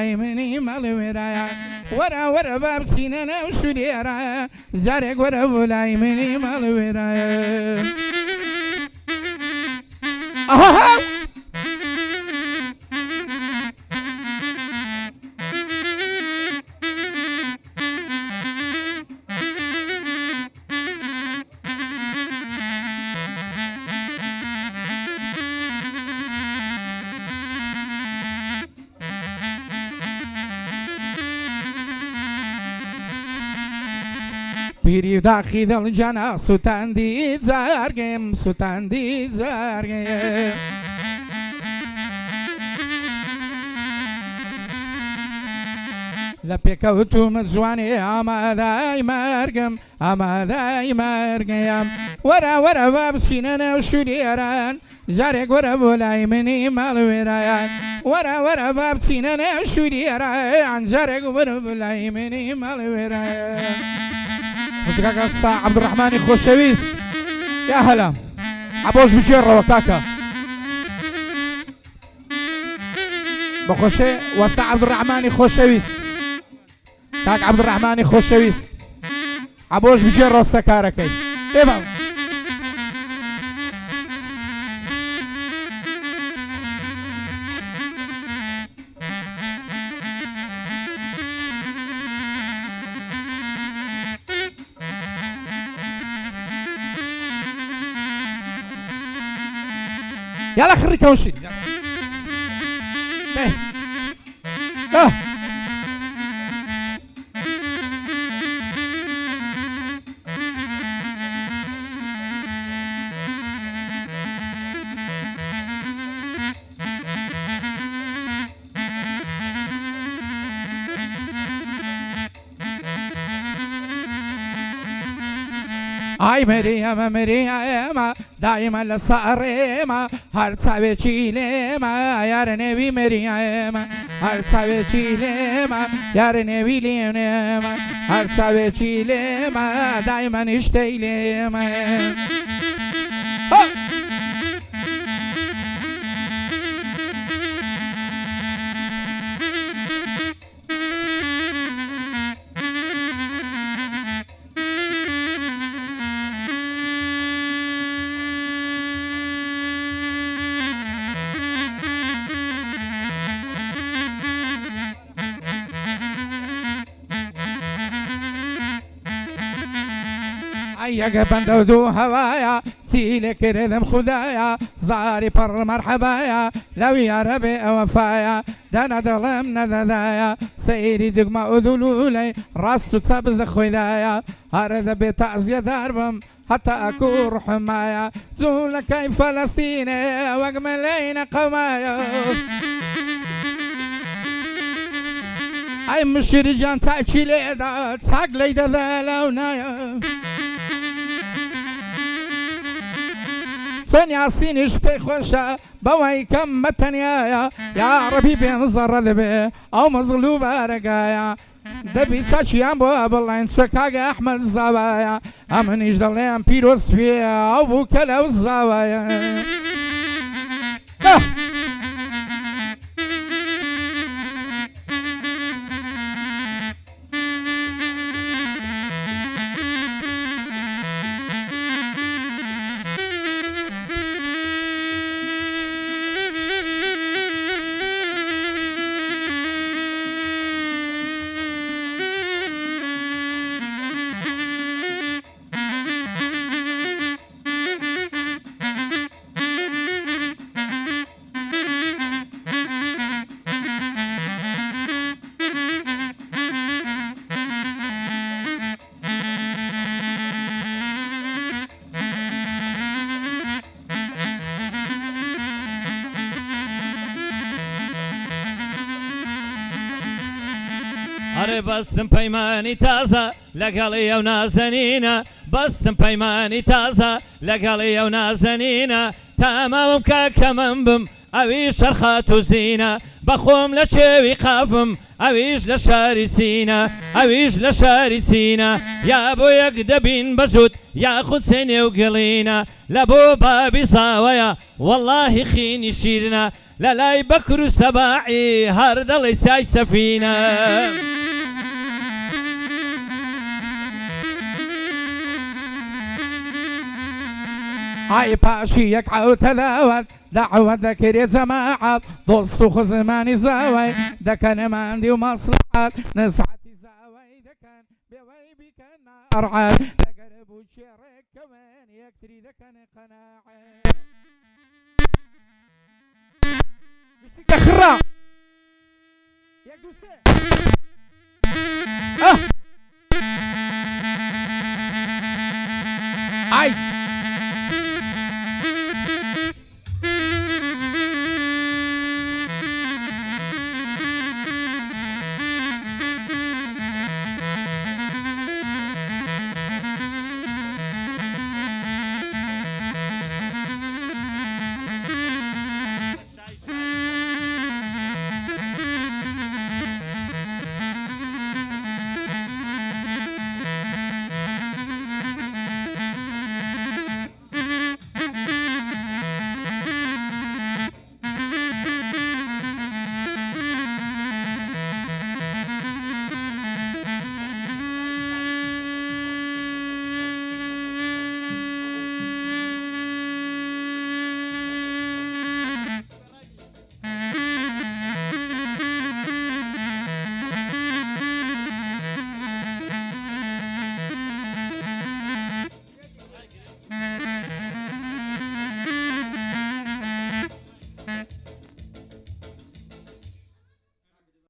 بولای منی مالویرا ورا ورا باب سینه نوشولیرا زارق ورا بولای منی مالویرا آها پیری داخی دل جانا سوتاندی زارگم سوتاندی زارگم لپیکوتو مزوانی آمادای مرگم آمادای مرگم ورا ورا باب سینه نوشولیران زارق ورا بولای منی مالویران ورا ورا باب سینه نوشولیران زارق ورا بولای منی مالویران موسيقى قصة عبد الرحمن خوشويس يا هلا عبوش بجرة وكاكا بخوشي وسع عبد الرحمن خوشويس كاك عبد الرحمن خوشويس عبوش بجرة وسكاركي تمام يلا خريك وشي لا آی مریم مریم دائما لصارم هر تابه چیلم یار نوی مریم هر تابه چیلم یار نوی لیم هر تابه چیلم دائما اشتیلم ايك بندو هوايا سيلك رذم خدايا زاري بر مرحبايا لو يا ربي وفايا دانا ظلمنا ذايا سيري دقما اذلولي راستو تصبذ خذايا هرذا بتعزية ضربم حتى اكون حمايا زول كيف فلسطين واجملين قمايا اي مشرجان تاكي ليدا تساق ليدا ذا لونايا سنيا سينش بخوشا بواي كم متنيايا يا ربي بنظر ذبي او مظلوب رقايا دبي تاكي ام بو بالله سكاغا احمد الزوايا امنيش دليم بيروس فيا او بوكلا والزوايا ئەرێ بەستم پەیمانی تازە لەگەڵی ئەو نازەنینە بەستم پەیمانی تازە لەگەڵی ئەو نازەنینە تاماوم کاکە من بم ئەویش شەرخات و زینە بەخۆم لە چێوی قافم ئەویش لە شاری چینە ئەویش لە شاری چینە یا بۆ یەک دەبین بەزوود یاخود سێنێ و گڵینە لە بۆ بابی ساوەیە وەڵڵاهی خینی شیرنە للاي بكر سباعي هرد ليساي سفينة هاي باشيك عاو تلاوت دعوة ذكر جماعة دوست خزماني زاوي دكان ما عندي مصلحة نسعتي زاوي دكان بوي بك النار عاد لقرب وشارك كمان يكتري دكان قناعة مشتك خرا يا قوسي اي